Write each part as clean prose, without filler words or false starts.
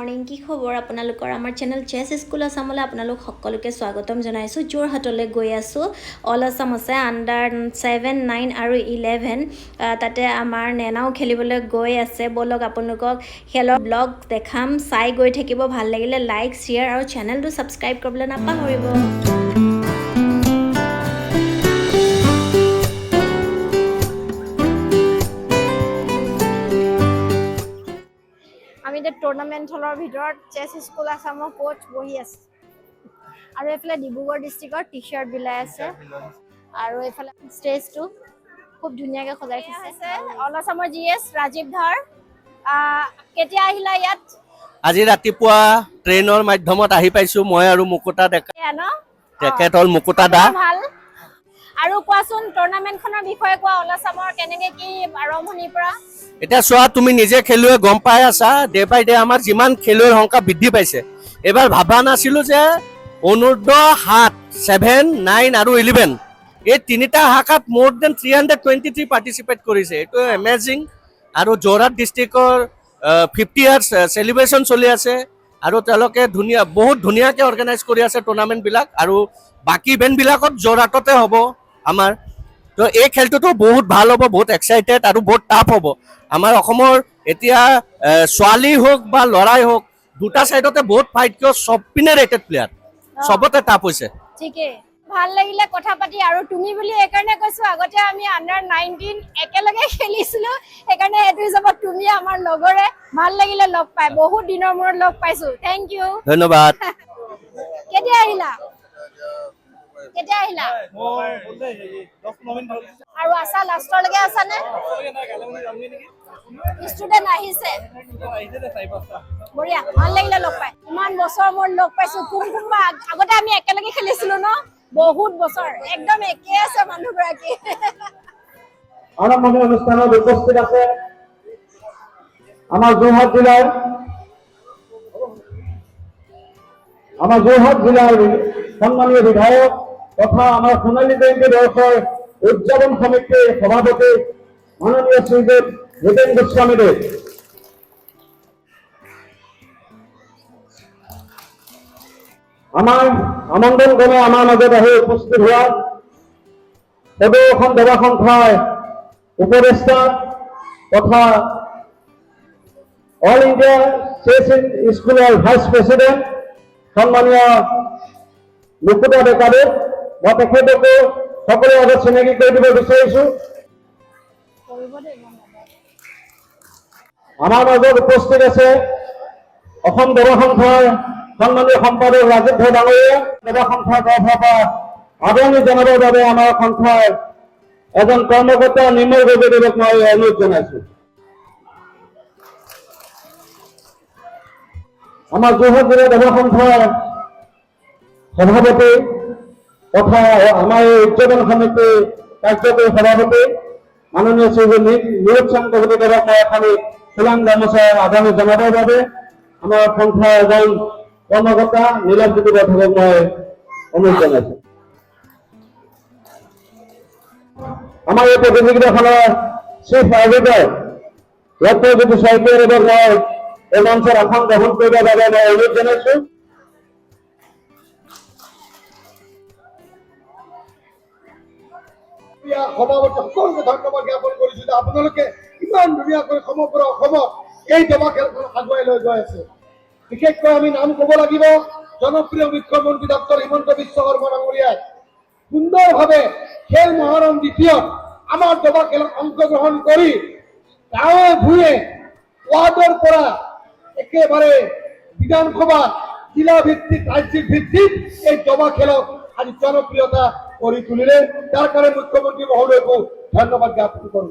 Morning কি খবৰ আপোনালোকৰ আমাৰ চেনেল চেছ স্কুল আছামলৈ আপোনালোক সকলোকে স্বাগতম জনাইছোঁ যোৰহাটলৈ গৈ আছোঁ অল আছাম আছে আণ্ডাৰ 7, 9 আৰু 11 তাতে আমাৰ নেনাও খেলিবলৈ গৈ আছে বলক আপোনালোকক খেলৰ ব্লগ দেখাম চাই গৈ থাকিব ভাল লাগিলে লাইক শ্বেয়াৰ আৰু চেনেলটো ছাবস্ক্ৰাইব কৰিবলৈ নাপাহৰিব আমি এতিয়া টুৰ্নামেণ্ট হলৰ ভিতৰত চেছ স্কুল আছামৰ কোচ বহি আছে আৰু এইফালে ডিব্ৰুগড় ডিষ্ট্ৰিক্টৰ টি-শাৰ্ট বিলাই আছে আৰু এইফালে ষ্টেজটো খুব ধুনীয়াকৈ সজাই থৈছে অল আছামৰ জিএছ ৰাজীৱ ধৰ কেতিয়া আহিলা ইয়াত আজি ৰাতিপুৱা ট্ৰেইনৰ মাধ্যমত আহি পাইছো মই আৰু মুকুতা ডেকা তেখেত হ'ল মুকুতা দা ভাল আৰু কোৱাচোন টুৰ্নামেণ্টখনৰ বিষয়ে কোৱা অল আছামৰ কেনেকৈ কি আৰম্ভণিৰ পৰা এতিয়া চোৱা তুমি নিজে খেলুৱৈ গম পাই আছা ডে বাই ডে আমাৰ যিমান খেলুৱৈৰ সংখ্যা বৃদ্ধি পাইছে এবাৰ ভাবা নাছিলো যে অনূৰ্ধ্ব 7, 7, 9 আৰু 11 এই তিনিটা শাখাত মোৰ দেন 323 পাৰ্টিচিপেট কৰিছে এইটো এমেজিং আৰু যোৰহাট ডিষ্ট্ৰিক্টৰ 50 ইয়াৰ্ছ চেলিব্ৰেশ্যন চলি আছে আৰু তেওঁলোকে বহুত ধুনীয়াকৈ অৰ্গেনাইজ কৰি আছে টুৰ্ণামেণ্টবিলাক আৰু বাকী ইভেণ্টবিলাকত যোৰহাটতে হ'ব আমাৰ তো এই খেলটোতো বহুত ভাল হ'ব বহুত এক্সাইটেড আৰু বহুত টাফ হ'ব আমাৰ অসমৰ এতিয়া ছোৱালী হোক বা ল'ৰাই হোক দুটা চাইডতে বহুত ফাইট কিয় চব পিনে ৰেটেড প্লেয়াৰ চবতে টাফ হৈছে ঠিকেই ভাল লাগিলে কথা পাতি আৰু তুমি বুলি এইকাৰণে কৈছো আগতে আমি আণ্ডাৰ 19 একেলগে খেলিছিলো সেইকাৰণে এইটো হিচাপত তুমি আমাৰ লগৰে ভাল লাগিলে লগ পাই বহুত দিনৰ মূৰত লগ পাইছো থেংক ইউ ধন্যবাদ কেতিয়া আহিলা আৰু আছা লাষ্টলৈকে আছানে ষ্টুডেণ্ট আহিছে বঢ়িয়া ভাল লাগিলে লগ পাই ইমান বছৰ মূৰত লগ পাইছো কোনোবা আগতে আমি একেলগে খেলিছিলো ন বহুত বছৰ একদম একে আছে মানুহগৰাকী আৰম্ভণি অনুষ্ঠানত উপস্থিত আছে আমাৰ যোৰহাট জিলাৰ সন্মানীয় বিধায়ক তথা আমাৰ সোণালী জয়ন্তী বৰ্ষৰ উদযাপন সমিতিৰ সভাপতি মাননীয় শ্ৰীযুত জিতেন গোস্বামীদেৱ আমাৰ আমন্ত্ৰণ ক্ৰমে আমাৰ মাজত আহি উপস্থিত হোৱা সদৌ দবা সংস্থাৰ উপদেষ্টা তথা অল ইণ্ডিয়া চেছ স্কুলৰ ভাইচ প্ৰেচিডেণ্ট সন্মানীয় মুকুতা ডেকাদেৱ মই তেখেতকো সকলোৰে আগত চিনাকি কৰি দিব বিচাৰিছো আমাৰ মাজত উপস্থিত আছে অসম দবা সংস্থাৰ সন্মানীয় সম্পাদক ৰাজীৱ ধৰ ডাঙৰীয়া দবা সংস্থাৰ তৰফৰ পৰা আদৰণি জনাবৰ বাবে আমাৰ সংস্থাৰ এজন কৰ্মকৰ্তা নিৰ্মল গগৈদেৱক মই অনুৰোধ জনাইছো আমাৰ যোৰহাট জিলা দবা সংস্থাৰ সভাপতি তথা আমাৰ এই উদযাপন সমিতিৰ কাৰ্যকৰী সভাপতি মাননীয় শ্ৰীযুত নীৰজ চন্দ্ৰদেৱক মই এখন চোলাং গামোচা আদৰণি জনাবৰ বাবে আমাৰ সংস্থাৰ এজন কৰ্মকৰ্তা নীলজ্যোতি বৰ্ধকক মই অনুৰোধ জনাইছো আমাৰ এই প্ৰতিযোগিতাখনৰ চিফ আয়োজক ডক্টৰ জ্যোতি শইকীয়াদেৱক মই এই মঞ্চৰ আসন গ্ৰহণ কৰিবৰ বাবে মই অনুৰোধ জনাইছো সভাপতি সকলোকে ধন্যবাদ জ্ঞাপন কৰিছো যে আপোনালোকে ইমান ধুনীয়াকৈ সমগ্ৰ অসমত এই দবা খেলখন আগুৱাই লৈ গৈ আছে বিশেষকৈ আমি নাম ক'ব লাগিব জনপ্ৰিয় মুখ্যমন্ত্ৰী ডক্টৰ হিমন্ত বিশ্ব শৰ্মা ডাঙৰীয়াই সুন্দৰভাৱে খেল মহাৰণ দ্বিতীয়ত আমাৰ দবা খেলত অংশগ্ৰহণ কৰি গাঁৱে ভূঞে ৱাৰ্ডৰ পৰা একেবাৰে বিধানসভা জিলা ভিত্তিক ৰাজ্যিক ভিত্তিক এই দবা খেলক আজি জনপ্ৰিয়তা কৰি তুলিলে তাৰ কাৰণে মুখ্যমন্ত্ৰী মহোদয়কো ধন্যবাদ জ্ঞাপন কৰো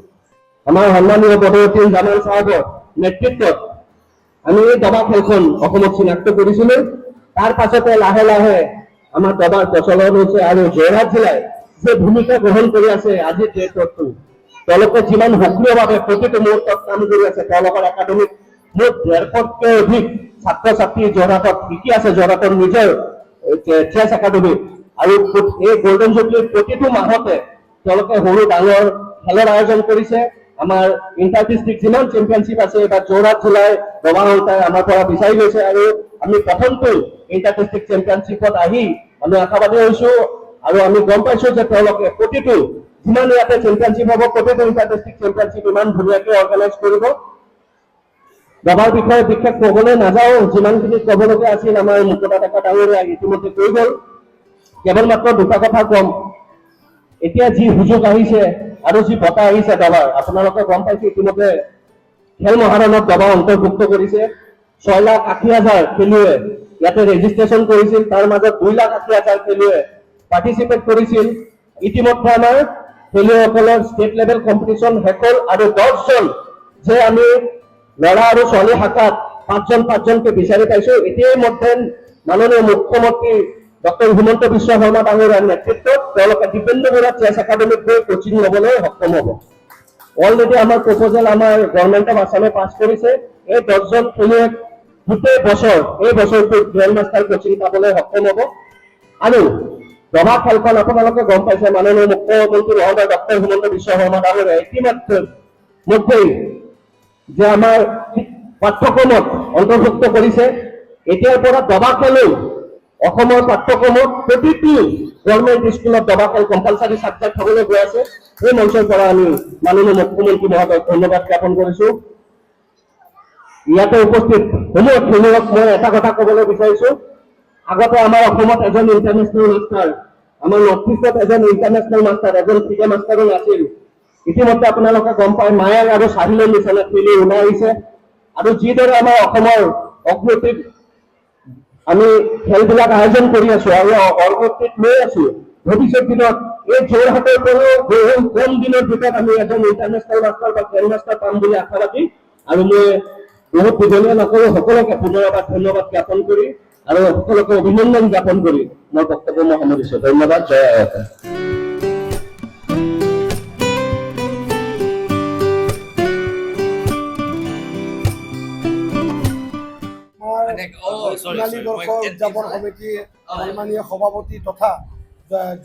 আমাৰ সন্মানীয় পদৱতী জামাল চাহাবৰ নেতৃত্বত আমি এই দবা খেলখন অসমত চিনাক্ত কৰিছিলো তাৰ পাছতে লাহে লাহে আমাৰ দবাৰ প্ৰচলন হৈছে আৰু যোৰহাট জিলাই যে ভূমিকা গ্ৰহণ কৰি আছে আজিৰ ডেটতো তেওঁলোকে যিমান সক্ৰিয়ভাৱে প্ৰতিটো মুহূৰ্তত কাম কৰি আছে তেওঁলোকৰ একাডেমিক মুঠ 150তকৈ অধিক ছাত্ৰ ছাত্ৰী যোৰহাটত শিকি আছে যোৰহাটৰ নিজৰ চেছ একাডেমি আৰু এই গোল্ডেন জুবলিৰ প্ৰতিটো মাহতে তেওঁলোকে সৰু ডাঙৰ খেলৰ আয়োজন কৰিছে আমাৰ ইণ্টাৰ ডিষ্ট্ৰিক্ট যিমান চেম্পিয়নশ্বিপ আছে এবাৰ যোৰহাট জিলাৰ দবা হন্তাই আমাৰ পৰা বিচাৰি গৈছে আৰু আমি প্ৰথমটো ইণ্টাৰ ডিষ্ট্ৰিক্ট চেম্পিয়নশ্বিপত আহি আমি আশাবাদী হৈছো আৰু আমি গম পাইছো যে তেওঁলোকে প্ৰতিটো যিমান ইয়াতে চেম্পিয়নশ্বিপ হ'ব প্ৰতিটো ইণ্টাৰ ডিষ্ট্ৰিক্ট চেম্পিয়নশ্বিপ ইমান ধুনীয়াকৈ অৰ্গেনাইজ কৰিব। দবাৰ বিষয়ে বিশেষ ক'বলৈ নাযাওঁ, যিমানখিনি ক'বলগীয়া আছিল আমাৰ মুকুতা ডেকা ডাঙৰীয়া ইতিমধ্যে কৈ গ'ল। কেৱল মাত্ৰ দুটা কথা ক'ম, এতিয়া যি সুযোগ আহিছে আৰু যি বঁটা আহিছে দবাৰ, আপোনালোকে গম পাইছে ইতিমধ্যে খেল মহাৰণত দবা অন্তৰ্ভুক্ত কৰিছে। 6,80,000 খেলুৱৈ ইয়াতে ৰেজিষ্ট্ৰেশ্যন কৰিছিল, তাৰ মাজত 2,80,000 খেলুৱৈ পাৰ্টিচিপেট কৰিছিল। ইতিমধ্যে আমাৰ খেলুৱৈসকলৰ ষ্টেট লেভেল কম্পিটিশ্যন শেষ হ'ল আৰু 10জন যে আমি ল'ৰা আৰু ছোৱালী শাখাত 5জনকে বিচাৰি পাইছো। এতিয়াই মধ্যে মাননীয় মুখ্যমন্ত্ৰী ডক্টৰ হিমন্ত বিশ্ব শৰ্মা ডাঙৰীয়াৰ নেতৃত্বত তেওঁলোকে দীপেন্দ্ৰ বৰা চেছ একাডেমীত গৈ কোচিং ল'বলৈ সক্ষম হ'ব। অলৰেডি আমাৰ প্ৰপ'জেল আমাৰ গভৰ্ণমেণ্ট অফ আছামে পাছ কৰিছে। এই 10জন খেলুৱৈক গোটেই বছৰ এই বছৰটোত গ্ৰেণ্ড মাষ্টাৰ কোচিং পাবলৈ সক্ষম হ'ব। আৰু দবা খেলখন আপোনালোকে গম পাইছে মাননীয় মুখ্যমন্ত্ৰী মহোদয় ডক্টৰ হিমন্ত বিশ্ব শৰ্মা ডাঙৰীয়াই ইতিমধ্যেই যে আমাৰ পাঠ্যক্ৰমত অন্তৰ্ভুক্ত কৰিছে। এতিয়াৰ পৰা দবা খেলো অসমৰ পাঠ্যক্ৰমত প্ৰতিটো গভৰ্ণমেণ্ট স্কুলত দবা খেল কম্পালচাৰী ছাবজেক্ট হ'বলৈ গৈ আছে। এই মঞ্চৰ পৰা আমি মাননীয় মুখ্যমন্ত্ৰী মহোদয়ক ধন্যবাদ জ্ঞাপন কৰিছো। ইয়াতে উপস্থিত সমূহ খেলুৱৈক মই এটা কথা ক'বলৈ বিচাৰিছো, আগতে আমাৰ অসমত এজন ইণ্টাৰনেশ্যনেল মাষ্টাৰ, আমাৰ নৰ্থ ইষ্টত এজন ইণ্টাৰনেশ্যনেল মাষ্টাৰ, এজন ফিডে মাষ্টাৰো নাছিল। ইতিমধ্যে আপোনালোকে গম পায় মায়াক আৰু চাহিলৰ নিচিনা খেলি ওলাই আহিছে। আৰু যিদৰে আমাৰ অসমৰ অগ্ৰগতিত আমি খেলবিলাক আয়োজন কৰি আছো আৰু অগ্ৰগতিত লৈ আছো, ভৱিষ্যত দিনত এই যোৰহাটৰ পৰাও বহু কম দিনৰ ভিতৰত আমি এজন ইণ্টাৰনেশ্যনেল মাষ্টাৰ বা গ্ৰেণ্ড মাষ্টাৰ পাম বুলি আশাবাদী। আৰু মই বহুত দীঘলীয়া নকৰো, সকলোকে পুনৰবাৰ ধন্যবাদ জ্ঞাপন কৰি আৰু সকলোকে অভিনন্দন জ্ঞাপন কৰি মই বক্তব্য সামৰিছো। ধন্যবাদ। জয় আইতা। সোণালী বৰ্ষ উদযাপন সমিতিৰ সন্মানীয় সভাপতি তথা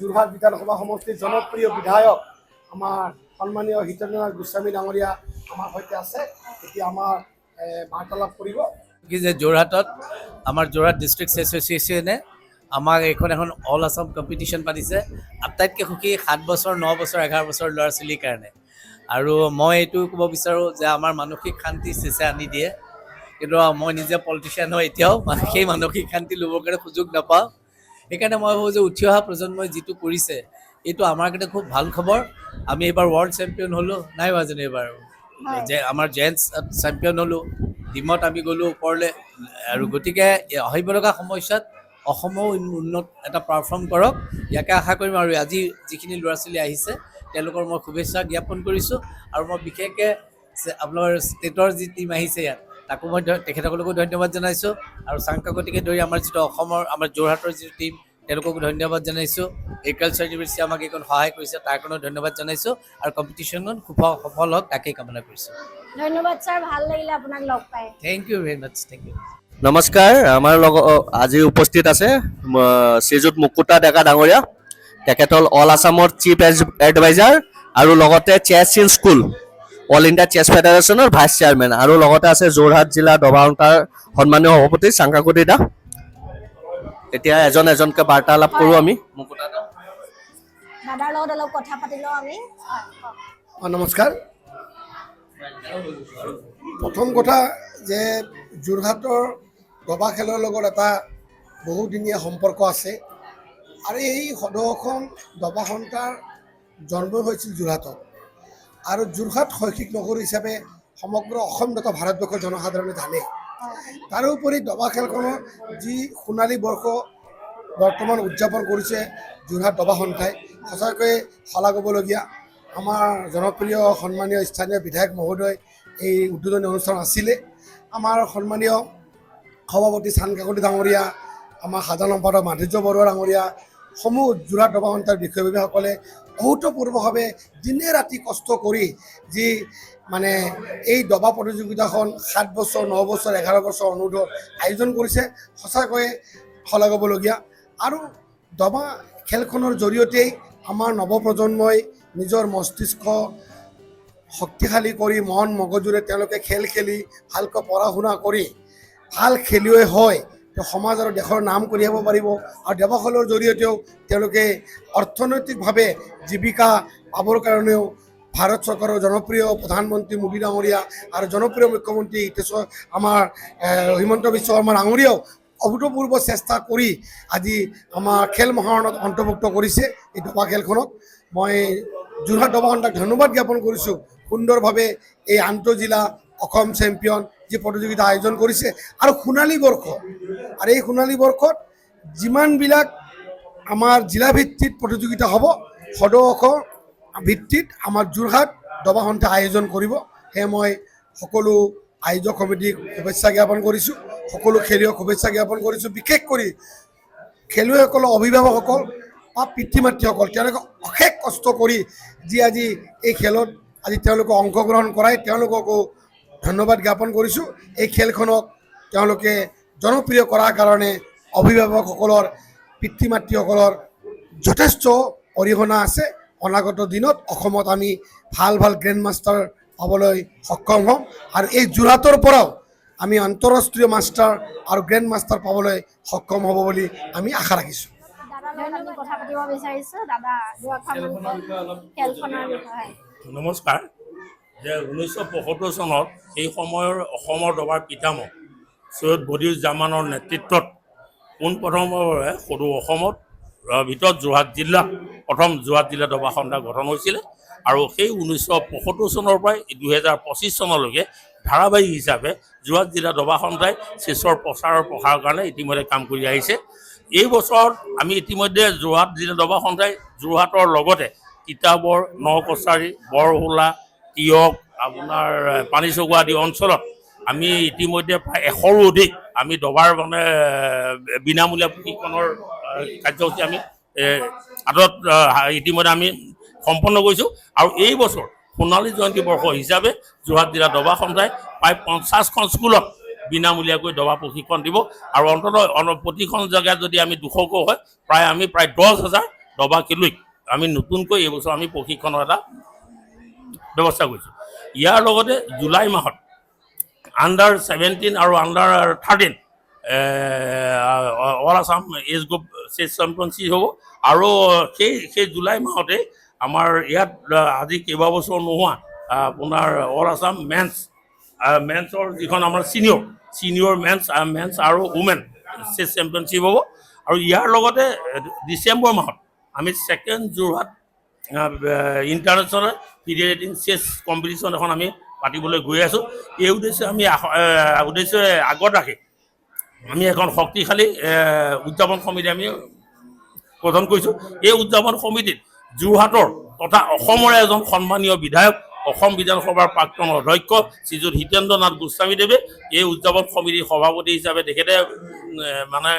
যোৰহাট বিধানসভা সমষ্টিৰ জনপ্ৰিয় বিধায়ক আমাৰ সন্মানীয় হিতেন্দ্ৰনাথ গোস্বামী ডাঙৰীয়া আমাৰ সৈতে আছে। এতিয়া আমাৰ বাৰ্তালাপ কৰিব। কি যে যোৰহাটত আমাৰ যোৰহাট ডিষ্ট্ৰিক্ট এছ'চিয়েশ্যনে আমাক এখন অল আছাম কম্পিটিশ্যন পাতিছে। আটাইতকৈ সুখী 7 বছৰ 9 বছৰ 11 বছৰ ল'ৰা ছোৱালীৰ কাৰণে। আৰু মই এইটো ক'ব বিচাৰোঁ যে আমাৰ মানসিক শান্তি চেছে আনি দিয়ে, কিন্তু মই নিজে পলিটিচিয়ান হয় এতিয়াও সেই মানসিক শান্তি ল'বৰ কাৰণে সুযোগ নাপাওঁ। সেইকাৰণে মই ভাবোঁ যে উঠি অহা প্ৰজন্মই যিটো কৰিছে এইটো আমাৰ কাৰণে খুব ভাল খবৰ। আমি এইবাৰ ৱৰ্ল্ড চেম্পিয়ন হ'লোঁ, নাই হোৱা জানো এইবাৰ যে আমাৰ জেণ্টছ চেম্পিয়ন হ'লোঁ, টিমত আমি গ'লোঁ ওপৰলৈ। আৰু গতিকে আহিব লগা সময়ছোৱাত অসমেও উন্নত এটা পাৰফৰ্ম কৰক, ইয়াকে আশা কৰিম। আৰু আজি যিখিনি ল'ৰা ছোৱালী আহিছে তেওঁলোকৰ মই শুভেচ্ছা জ্ঞাপন কৰিছোঁ। আৰু মই বিশেষকৈ আপোনাৰ ষ্টেটৰ যি টিম আহিছে ইয়াত তাকো মই তেখেতসকলকো ধন্যবাদ জনাইছোঁ। আৰু চাংকাকতিকে ধৰি আমাৰ যিটো অসমৰ আমাৰ যোৰহাটৰ যিটো টিম তেওঁলোককো ধন্যবাদ জনাইছোঁ। এগ্ৰিকালচাৰ ইউনিভাৰ্চিটি আমাক এইখন সহায় কৰিছে তাৰ কাৰণেও ধন্যবাদ জনাইছোঁ। আৰু কম্পিটিশ্যনত সফল হওক তাকেই কামনা কৰিছোঁ। ধন্যবাদ ছাৰ, ভাল লাগিলে আপোনাক লগ পাই। Thank you very much, thank you. নমস্কাৰ। আমাৰ লগত আজি উপস্থিত আছে শ্ৰীযুত মুকুতা ডেকা ডাঙৰীয়া, তেখেত হ'ল অল আছামৰ চিফ এডভাইজাৰ আৰু লগতে chess in school all India chess ফেডাৰেশ্যনৰ ভাইচ চেয়াৰমেন, আৰু লগতে আছে যোৰহাট জিলা দবা হন্তাৰ সন্মানীয় সভাপতি চাংকাকতি দা। এতিয়া এজনকৈ বাৰ্তালাপ কৰোঁ আমি। মুকুতা দা, দাদাৰ লগত অলপ কথা পাতি লওঁ আমি। নমস্কাৰ। প্ৰথম কথা যে যোৰহাটৰ দবা খেলৰ লগত এটা বহুদিনীয়া সম্পৰ্ক আছে আৰু এই সদৌখন দবা সন্থাৰ জন্ম হৈছিল যোৰহাটত। আৰু যোৰহাট শৈক্ষিক নগৰী হিচাপে সমগ্ৰ অসম তথা ভাৰতবৰ্ষৰ জনসাধাৰণে জানে। তাৰোপৰি দবা খেলখনৰ যি সোণালী বৰ্ষ বৰ্তমান উদযাপন কৰিছে যোৰহাট দবা সন্থাই, সঁচাকৈ শলাগ ল'বলগীয়া। আমাৰ জনপ্ৰিয় সন্মানীয় স্থানীয় বিধায়ক মহোদয় এই উদ্বোধনী অনুষ্ঠান আছিলে। আমাৰ সন্মানীয় সভাপতি চাংকাকতি ডাঙৰীয়া, আমাৰ সাধাৰণ সম্পাদক মাধুৰ্য বৰুৱা ডাঙৰীয়া, সমূহ যোৰহাট দবা সন্থাৰ বিষয়ববীয়াসকলে অভূতপূৰ্বভাৱে দিনে ৰাতি কষ্ট কৰি যি মানে এই দবা প্ৰতিযোগিতাখন 7 বছৰ 9 বছৰ 11 বছৰ অনুৰোধ আয়োজন কৰিছে, সঁচাকৈয়ে শলাগ ল'বলগীয়া। আৰু দবা খেলখনৰ জৰিয়তেই আমাৰ নৱপ্ৰজন্মই নিজৰ মস্তিষ্ক শক্তিশালী কৰি মন মগজুৰে তেওঁলোকে খেল খেলি ভালকৈ পঢ়া শুনা কৰি ভাল খেলুৱৈ হয় তেওঁ সমাজ আৰু দেশৰ নাম কঢ়িয়াব পাৰিব আৰু দেৱা খেলৰ জৰিয়তেও তেওঁলোকে অৰ্থনৈতিকভাৱে জীৱিকা পাবৰ কাৰণেও ভাৰত চৰকাৰৰ জনপ্ৰিয় প্ৰধানমন্ত্ৰী মোদী ডাঙৰীয়া আৰু জনপ্ৰিয় মুখ্যমন্ত্ৰী আমাৰ হিমন্ত বিশ্ব শৰ্মা ডাঙৰীয়াও অভূতপূৰ্ব চেষ্টা কৰি আজি আমাৰ খেল মহাৰণত অন্তৰ্ভুক্ত কৰিছে এই দবা খেলখনক মই যোৰহাট দবা সন্থাক ধন্যবাদ জ্ঞাপন কৰিছোঁ সুন্দৰভাৱে এই আন্তঃজিলা অসম চেম্পিয়ন যি প্ৰতিযোগিতা আয়োজন কৰিছে আৰু সোণালী বৰ্ষ আৰু এই সোণালী বৰ্ষত যিমানবিলাক আমাৰ জিলা ভিত্তিত প্ৰতিযোগিতা হ'ব সদৌ ভিত্তিত আমাৰ যোৰহাট দবা সন্থাই আয়োজন কৰিব সেয়ে মই সকলো আয়োজক সমিতিক শুভেচ্ছা জ্ঞাপন কৰিছোঁ সকলো খেলুৱৈক শুভেচ্ছা জ্ঞাপন কৰিছোঁ বিশেষ কৰি খেলুৱৈসকলৰ অভিভাৱকসকল বা পিতৃ মাতৃসকল তেওঁলোকে অশেষ কষ্ট কৰি যি আজি এই খেলত আজি তেওঁলোকে অংশগ্ৰহণ কৰাই তেওঁলোককো ধন্যবাদ জ্ঞাপন কৰিছোঁ এই খেলখনক তেওঁলোকে জনপ্ৰিয় কৰাৰ কাৰণে অভিভাৱকসকলৰ পিতৃ মাতৃসকলৰ যথেষ্ট অৰিহণা আছে অনাগত দিনত অসমত আমি ভাল ভাল গ্ৰেণ্ড মাষ্টাৰ পাবলৈ সক্ষম হ'ম আৰু এই যোৰহাটৰ পৰাও আমি আন্তঃৰাষ্ট্ৰীয় মাষ্টাৰ আৰু গ্ৰেণ্ড মাষ্টাৰ পাবলৈ সক্ষম হ'ব বুলি আমি আশা ৰাখিছোঁ দাদাৰ লগত আমি কথা পাতিব বিচাৰিছোঁ দাদা খেলখনৰ বিষয়ে নমস্কাৰ যে 1975 চনত সেই সময়ৰ অসমৰ দবাৰ পিতামহ সৈয়দ বদিউজ্জামানৰ নেতৃত্বত পোনপ্ৰথমবাৰে সদৌ অসমত ভিতৰত যোৰহাট জিলাত প্ৰথম যোৰহাট জিলা দবা সন্থা গঠন হৈছিলে আৰু সেই 1975 চনৰ পৰাই 2025 চনলৈকে ধাৰাবাহিক হিচাপে যোৰহাট জিলা দবা সন্থাই চেছৰ প্ৰচাৰৰ প্ৰসাৰৰ কাৰণে ইতিমধ্যে কাম কৰি আহিছে এই বছৰত আমি ইতিমধ্যে যোৰহাট জিলা দবা সন্থাই যোৰহাটৰ লগতে তিতাবৰ নকছাৰী বৰহোলা তিয়ক আপোনাৰ পানীচগোৱা আদি অঞ্চলত আমি ইতিমধ্যে প্ৰায় 100ৰো অধিক আমি দবাৰ মানে বিনামূলীয়া প্ৰশিক্ষণৰ কাৰ্যসূচী আমি হাতত ইতিমধ্যে আমি সম্পন্ন কৰিছোঁ আৰু এই বছৰ সোণালী জয়ন্তী বৰ্ষ হিচাপে যোৰহাট জিলা দবা সন্থাই প্ৰায় 50খন স্কুলত বিনামূলীয়াকৈ দবা প্ৰশিক্ষণ দিব আৰু অন্ততঃ প্ৰতিখন জেগাত যদি আমি 200কৈ হয় আমি প্ৰায় 10,000 দবা খেলুৱৈক আমি নতুনকৈ এই বছৰ আমি প্ৰশিক্ষণৰ এটা ব্যৱস্থা কৰিছোঁ ইয়াৰ লগতে জুলাই মাহত আণ্ডাৰ 17 আৰু under 13 all Assam age group chess championship হ'ব আৰু সেই জুলাই মাহতে আমাৰ ইয়াত আজি কেইবাবছৰ নোহোৱা আপোনাৰ অল আছাম মেন্সৰ যিখন আমাৰ ছিনিয়ৰ মেন্স আৰু উমেন চেছ চেম্পিয়নশ্বিপ হ'ব আৰু ইয়াৰ লগতে ডিচেম্বৰ মাহত আমি ছেকেণ্ড যোৰহাট ইণ্টাৰনেশ্যনেল ফিডাৰেটিং চেছ কম্পিটিশ্যন এখন আমি পাতিবলৈ গৈ আছোঁ এই উদ্দেশ্যে আগত ৰাখি আমি এখন শক্তিশালী উদযাপন সমিতি আমি গঠন কৰিছোঁ এই উদযাপন সমিতিত যোৰহাটৰ তথা অসমৰে এজন সন্মানীয় বিধায়ক অসম বিধানসভাৰ প্ৰাক্তন অধ্যক্ষ শ্ৰীযুত হিতেন্দ্ৰ নাথ গোস্বামীদেৱে এই উদযাপন সমিতিৰ সভাপতি হিচাপে তেখেতে মানে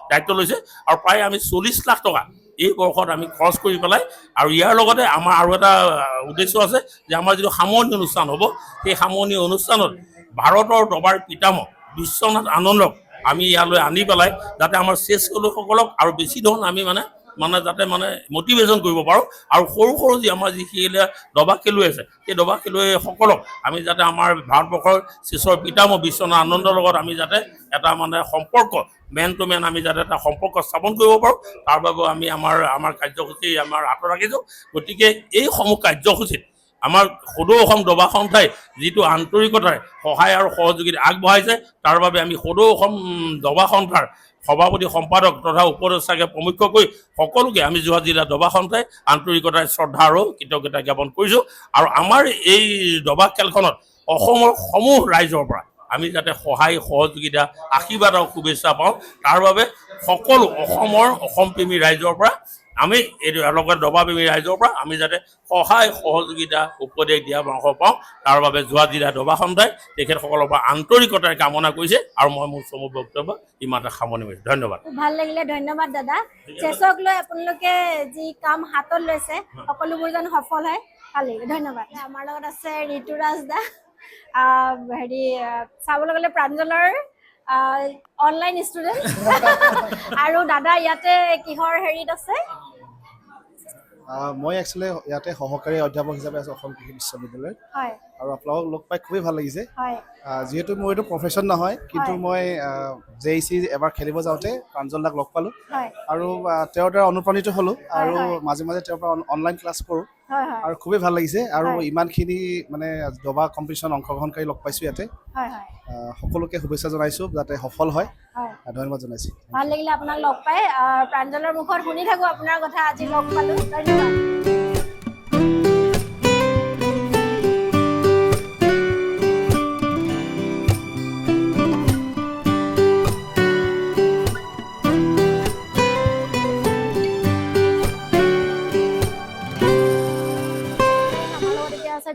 দায়িত্ব লৈছে আৰু প্ৰায় আমি 40 লাখ টকা এই বৰ্ষত আমি খৰচ কৰি পেলাই আৰু ইয়াৰ লগতে আমাৰ আৰু এটা উদ্দেশ্য আছে যে আমাৰ যিটো সামৰণি অনুষ্ঠান হ'ব সেই সামৰণি অনুষ্ঠানত ভাৰতৰ দবাৰ পিতামহ বিশ্বনাথ আনন্দক আমি ইয়ালৈ আনি পেলাই যাতে আমাৰ চেছ খেলুৱৈসকলক আৰু বেছি ধৰণ আমি মানে যাতে মটিভেশ্যন কৰিব পাৰোঁ আৰু সৰু যি আমাৰ যিখিনি দবা খেলুৱৈ আছে সেই দবা খেলুৱৈসকলক আমি যাতে আমাৰ ভাৰতবৰ্ষৰ চেছৰ পিতামহ বিশ্বনাথ আনন্দৰ লগত আমি যাতে এটা সম্পৰ্ক মেন টু মেন আমি যাতে এটা সম্পৰ্ক স্থাপন কৰিব পাৰোঁ তাৰ বাবে আমি আমাৰ কাৰ্যসূচী আমাৰ হাতত ৰাখিছোঁ গতিকে এইসমূহ কাৰ্যসূচীত আমাৰ সদৌ অসম দবা সন্থাই যিটো আন্তৰিকতাৰে সহায় আৰু সহযোগিতা আগবঢ়াইছে তাৰ বাবে আমি সদৌ অসম দবা সন্থাৰ সভাপতি সম্পাদক তথা উপদেষ্টাকে প্ৰমুখ্য কৰি সকলোকে আমি যোৰহাট জিলা দবা সন্থাই আন্তৰিকতাৰে শ্ৰদ্ধা আৰু কৃতজ্ঞতা জ্ঞাপন কৰিছোঁ আৰু আমাৰ এই দবা খেলখনত অসমৰ সমূহ ৰাইজৰ পৰা আমি যাতে সহায় সহযোগিতা আশীৰ্বাদ আৰু শুভেচ্ছা পাওঁ তাৰ বাবে সকলো অসমপ্ৰেমী ৰাইজৰ পৰা আমি এই লগত দবাপ্ৰেমী ৰাইজৰ পৰা আমি যাতে সহায় সহযোগিতা উপদেশ দিয়া পৰামৰ্শ পাওঁ তাৰ বাবে যোৰহাট জিলা দবা সন্থাই তেখেতসকলৰ পৰা আন্তৰিকতাৰে কামনা কৰিছে আৰু মই মোৰ চমু বক্তব্য ইমানতে সামৰণি মাৰিছোঁ ধন্যবাদ ভাল লাগিলে ধন্যবাদ দাদা চেছক লৈ আপোনালোকে যি কাম হাতত লৈছে সকলোবোৰ যেন সফল হয় ভাল লাগিলে ধন্যবাদ আমাৰ লগত আছে ঋতুৰাজ দা চাবলৈ গ'লে প্ৰাঞ্জলৰ অনলাইন ষ্টুডেণ্ট আৰু দাদা ইয়াতে কিহৰ হেৰিত আছে মই একচুৱেলি ইয়াতে সহকাৰী অধ্যাপক হিচাপে আছোঁ অসম কৃষি বিশ্ববিদ্যালয়ত হয় আৰু আপোনালোকক লগ পাই খুবেই ভাল লাগিছে হয় যিহেতু মোৰ এইটো প্ৰফেশ্যন নহয় কিন্তু মই JEC এবাৰ খেলিব যাওঁতে প্ৰাঞ্জল দাক লগ পালোঁ হয় আৰু তেওঁৰ দ্বাৰা অনুপ্ৰাণিত হ'লোঁ আৰু হয়। মাজে মাজে তেওঁৰ পৰা অনলাইন ক্লাছ কৰোঁ হয় হয় আৰু খুবেই ভাল লাগিছে আৰু হয়। ইমানখিনি মানে দবা কম্পিটিশ্যন অংশগ্ৰহণকাৰী লগ পাইছোঁ ইয়াতে হয় হয় সকলোকে শুভেচ্ছা জনাইছোঁ যাতে সফল হয় হয় ধন্যবাদ জনাইছোঁ ভাল লাগিলে আপোনাক লগ পাই প্ৰাঞ্জলৰ মুখত শুনি থাকোঁ আপোনাৰ কথা আজি লগ পালোঁ ধন্যবাদ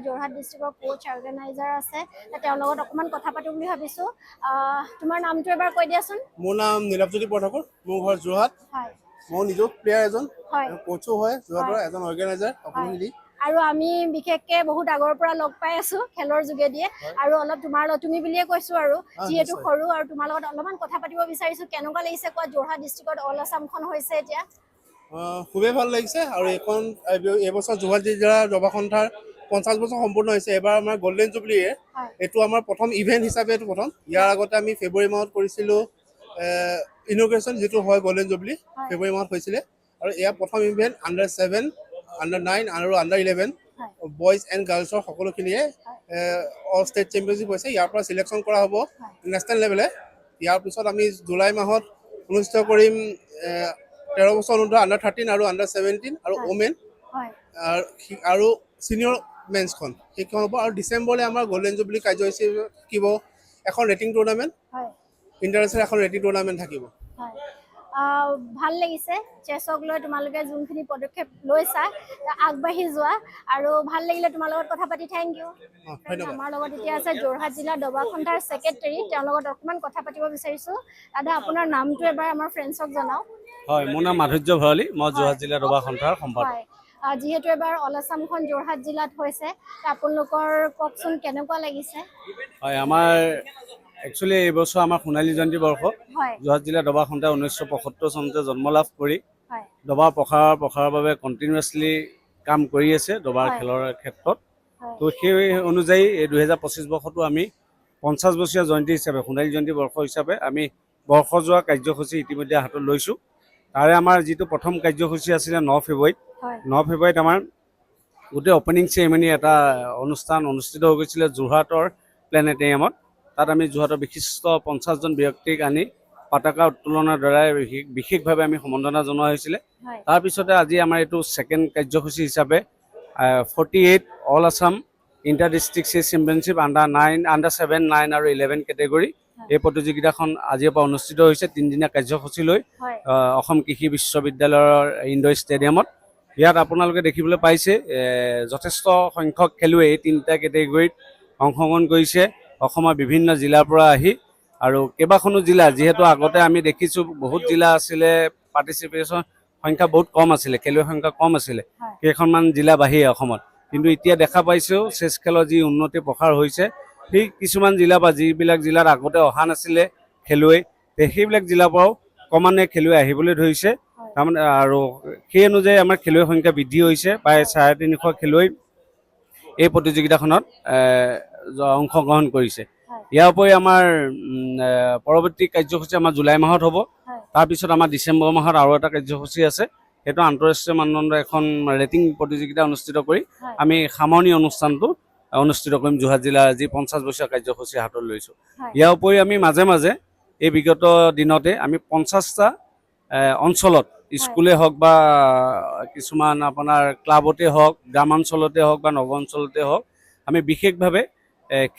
যোৰহাট ডিষ্ট্ৰিক্টৰ কোচ অৰ্গেনাইজাৰ আছে তেওঁৰ লগত অকণমান কথা পাতিম বুলি ভাবিছোঁ তোমাৰ নামটো এবাৰ কৈ দিয়াচোন মোৰ নাম নীলাৱজ্যোতি বৰঠাকুৰ মোৰ ঘৰ যোৰহাট হয় মই নিজেও প্লেয়াৰ এজন হয় কোচো হয় যোৰহাটৰ এজন অৰ্গেনাইজাৰ সকলো মিলি আৰু আমি বিশেষকে বহুত আগৰ পৰা লগ পাই আছো খেলৰ যোগেদিয়ে আৰু অলপ তুমি বুলিয়ে কৈছো আৰু যিহেতু সৰু আৰু তোমাৰ লগত অলপমান কথা পাতিব বিচাৰিছো কেনেকুৱা লাগিছে কোৱা যোৰহাট ডিষ্ট্ৰিক্টত অল আছামখন হৈছে এতিয়া খুবেই ভাল লাগিছে আৰু এইবছৰ যোৰহাট জিলাৰ দবা সন্থাৰ 50 বছৰ সম্পূৰ্ণ হৈছে এবাৰ আমাৰ গল্ডেন জুবলিয়ে এইটো আমাৰ প্ৰথম ইভেণ্ট হিচাপে এইটো প্ৰথম ইয়াৰ আগতে আমি ফেব্ৰুৱাৰী মাহত কৰিছিলোঁ ইনগ্ৰেশ্যন যিটো হয় গল্ডেন জুবলি ফেব্ৰুৱাৰী মাহত হৈছিলে আৰু এয়া প্ৰথম ইভেণ্ট আণ্ডাৰ 7 আণ্ডাৰ 9 আৰু আণ্ডাৰ 11 বয়জ এণ্ড গাৰ্লছৰ সকলোখিনিয়ে অল ষ্টেট চেম্পিয়নশ্বিপ হৈছে ইয়াৰ পৰা চিলেকশ্যন কৰা হ'ব নেশ্যনেল লেভেলে ইয়াৰ পিছত আমি জুলাই মাহত অনুষ্ঠিত কৰিম 13 বছৰ অনুৰ্ধ আণ্ডাৰ 13 আৰু আণ্ডাৰ 17 আৰু ওমেন আৰু ছিনিয়ৰ মেন্সখন সেইখন হ'ব আৰু ডিচেম্বৰলৈ আমাৰ গল্ডেন জুবলি কাৰ্যসূচী থাকিব এখন ৰেটিং টুৰ্ণামেণ্ট ইণ্টাৰনেশ্যনেল এখন ৰেটিং টুৰ্ণামেণ্ট থাকিব ভাল লাগিছে চেছক লৈ তোমালোকে যোনখিনি পদক্ষেপ লৈছা আগবাঢ়ি যোৱা আৰু ভাল লাগিলে তোমাৰ লগত কথা পাতি থেংক ইউ আমাৰ লগত এতিয়া আছে যোৰহাট জিলা দবা সন্থাৰ ছেক্ৰেটাৰী তেওঁৰ লগত অকণমান কথা পাতিব বিচাৰিছোঁ দাদা আপোনাৰ নামটো এবাৰ আমাৰ ফ্ৰেণ্ডছক জনাওক হয় মোৰ নাম মাধুৰ্য ভৰালী মই যোৰহাট জিলা দবা সন্থাৰ সম্পাদক যিহেতু এবাৰ অল আছামখন যোৰহাট জিলাত হৈছে আপোনালোকৰ কওকচোন কেনেকুৱা লাগিছে হয় আমাৰ একচুৱেলি এইবছৰ আমাৰ সোণালী জয়ন্তী বৰ্ষ যোৰহাট জিলা দবা সন্থাই 1975 চনতে জন্ম লাভ কৰি দবা প্ৰসাৰৰ বাবে কণ্টিনিউৱাছলি কাম কৰি আছে দবাৰ খেলৰ ক্ষেত্ৰত তো সেই অনুযায়ী এই 2025 বৰ্ষটো আমি 50 বছৰীয়া জয়ন্তী হিচাপে সোণালী জয়ন্তী বৰ্ষ হিচাপে আমি বৰ্ষজোৰা কাৰ্যসূচী ইতিমধ্যে হাতত লৈছোঁ তাৰে আমাৰ যিটো প্ৰথম কাৰ্যসূচী আছিলে 9 ফেব্ৰুৱাৰীত আমাৰ গোটেই অপেনিং চেৰেমনি এটা অনুষ্ঠান অনুষ্ঠিত হৈ গৈছিলে যোৰহাটৰ প্লেনেটেৰিয়ামত তাত আমি যোৰহাটৰ বিশিষ্ট 50 জন ব্যক্তিক আনি পতাকা উত্তোলনৰ দ্বাৰাই বিশেষভাৱে আমি সম্বৰ্ধনা জনোৱা হৈছিলে তাৰপিছতে আজি আমাৰ এইটো ছেকেণ্ড কাৰ্যসূচী হিচাপে 48 অল আছাম ইণ্টাৰ ডিষ্ট্ৰিক্ট চেছ চেম্পিয়নশ্বিপ আণ্ডাৰ 7, 9 আৰু 11 কেটেগৰী এই প্ৰতিযোগিতাখন আজিৰ পৰা অনুষ্ঠিত হৈছে 3 দিনীয়া কাৰ্যসূচী লৈ অসম কৃষি বিশ্ববিদ্যালয়ৰ ইনডোৰ ষ্টেডিয়ামত ইয়াত আপোনালোকে দেখিবলৈ পাইছে যথেষ্ট সংখ্যক খেলুৱৈ এই 3টা কেটেগৰীত অংশগ্ৰহণ কৰিছে অসমৰ বিভিন্ন জিলাৰ পৰা আহি আৰু কেইবাখনো জিলা যিহেতু আগতে আমি দেখিছোঁ বহুত জিলা আছিলে পাৰ্টিচিপেশ্যন সংখ্যা বহুত কম আছিলে খেলুৱৈৰ সংখ্যা কম আছিলে কেইখনমান জিলা বাহিৰে অসমত কিন্তু এতিয়া দেখা পাইছোঁ চেছ খেলৰ যি উন্নতি প্ৰসাৰ হৈছে সেই কিছুমান জিলা বা যিবিলাক জিলাত আগতে অহা নাছিলে খেলুৱৈ সেইবিলাক জিলাৰ পৰাও ক্ৰমান্বয়ে খেলুৱৈ আহিবলৈ ধৰিছে তাৰমানে আৰু সেই অনুযায়ী আমাৰ খেলুৱৈৰ সংখ্যা বৃদ্ধি হৈছে প্ৰায় 350 খেলুৱৈ এই প্ৰতিযোগিতাখনত অংশগ্ৰহণ কৰিছে ইয়াৰ উপৰি আমাৰ পৰৱৰ্তী কাৰ্যসূচী আমাৰ জুলাই মাহত হ'ব তাৰপিছত আমাৰ ডিচেম্বৰ মাহত আৰু এটা কাৰ্যসূচী আছে সেইটো আন্তঃৰাষ্ট্ৰীয় মানদণ্ডৰ এখন ৰেটিং প্ৰতিযোগিতা অনুষ্ঠিত কৰি আমি সামৰণি অনুষ্ঠানটো অনুষ্ঠিত কৰিম যোৰহাট জিলাৰ যি 50 বছৰীয়া কাৰ্যসূচী হাতত লৈছোঁ ইয়াৰ উপৰি আমি মাজে মাজে এই বিগত দিনতে আমি 50টা অঞ্চলত স্কুলে হওক বা কিছুমান আপোনাৰ ক্লাবতে হওক গ্ৰামাঞ্চলতে হওক বা নগৰ অঞ্চলতে হওক আমি বিশেষভাৱে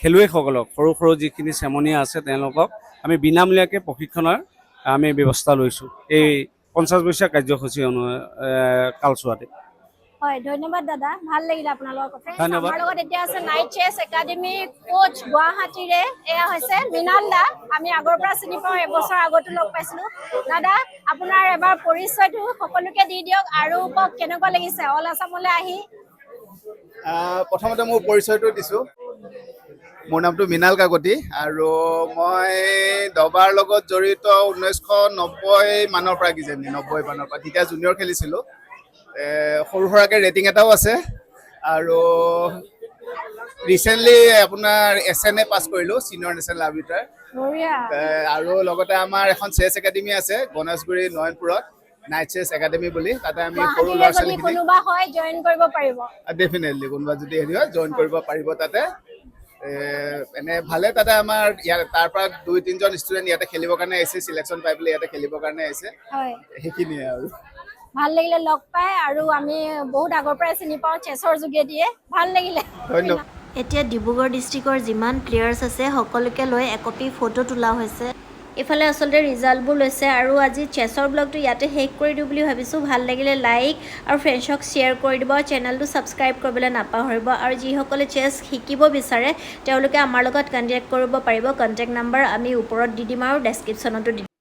খেলুৱৈসকলক সৰু সৰু যিখিনি চেমনীয়া আছে তেওঁলোকক আমি বিনামূলীয়াকৈ প্ৰশিক্ষণৰ আমি ব্যৱস্থা লৈছোঁ এই 50 বছৰীয়া কাৰ্যসূচী কালচোৱাতে হয় ধন্যবাদ দাদা ভাল লাগিলে আপোনালোকৰ কথা ধন্যবাদ আমাৰ লগত এতিয়া আছে নাইট চেছ একাডেমি কোচ গুৱাহাটীৰে এয়া হৈছে মৃণাল দা আমি আগৰ পৰা চিনি পাওঁ এবছৰ আগতো লগ পাইছিলোঁ দাদা আপোনাৰ এবাৰ পৰিচয়টো সকলোকে দি দিয়ক আৰু কওক কেনেকুৱা লাগিছে অল আছামলৈ আহি প্ৰথমতে মোৰ পৰিচয়টো দিছোঁ মোৰ নামটো মৃণাল কাকতি আৰু মই দবাৰ লগত জড়িত 1990 মানৰ পৰা কিজানি 90 মানৰ পৰা তেতিয়া জুনিয়ৰ খেলিছিলোঁ সৰু সুৰাকৈ ৰেটিং এটাও আছে আৰু ৰিচেণ্টলি আপোনাৰ SNA পাছ কৰিলোঁ ছিনিয়ৰ নেশ্যনেল আৰ্বিটাৰ বঢ়িয়া আৰু লগতে আমাৰ এখন চেছ একাডেমি আছে গণেশগুৰি নয়নপুৰত নাইট চেছ একাডেমি বুলি তাতে আমি সৰু ল'ৰা গুৱাহাটীৰে যদি ছোৱালীখিনি কোনোবা হয় জইন কৰিব পাৰিব ডেফিনেটলি কোনোবা যদি হেৰি হয় জইন কৰিব পাৰিব তাতে এনে ভালে তাতে আমাৰ ইয়াত তাৰ পৰা 2-3জন ষ্টুডেণ্ট ইয়াতে খেলিবৰ কাৰণে আহিছে চিলেকশ্যন পাই পেলাই ইয়াতে খেলিবৰ কাৰণে আহিছে হয় সেইখিনিয়ে আৰু ভাল লাগিলে লগ পাই আৰু আমি বহুত আগৰ পৰাই চিনি পাওঁ চেছৰ যোগেদিয়ে ভাল লাগিলে ধন্যবাদ এতিয়া ডিব্ৰুগড় ডিষ্ট্ৰিক্টৰ যিমান প্লেয়াৰ্ছ আছে সকলোকে লৈ একপি ফটো তোলা হৈছে ইফালে আচলতে ৰিজাল্টবোৰ লৈছে আৰু আজি চেছৰ ব্লগটো ইয়াতে শেষ কৰি দিওঁ বুলি ভাবিছোঁ ভাল লাগিলে লাইক আৰু ফ্ৰেণ্ডছক শ্বেয়াৰ কৰি দিব চেনেলটো ছাবস্ক্ৰাইব কৰিবলৈ নাপাহৰিব আৰু যিসকলে চেছ শিকিব বিচাৰে তেওঁলোকে আমাৰ লগত কণ্টেক্ট কৰিব পাৰিব কণ্টেক্ট নাম্বাৰ আমি ওপৰত দি দিম আৰু ডেছক্ৰিপশ্যনতো দি দিম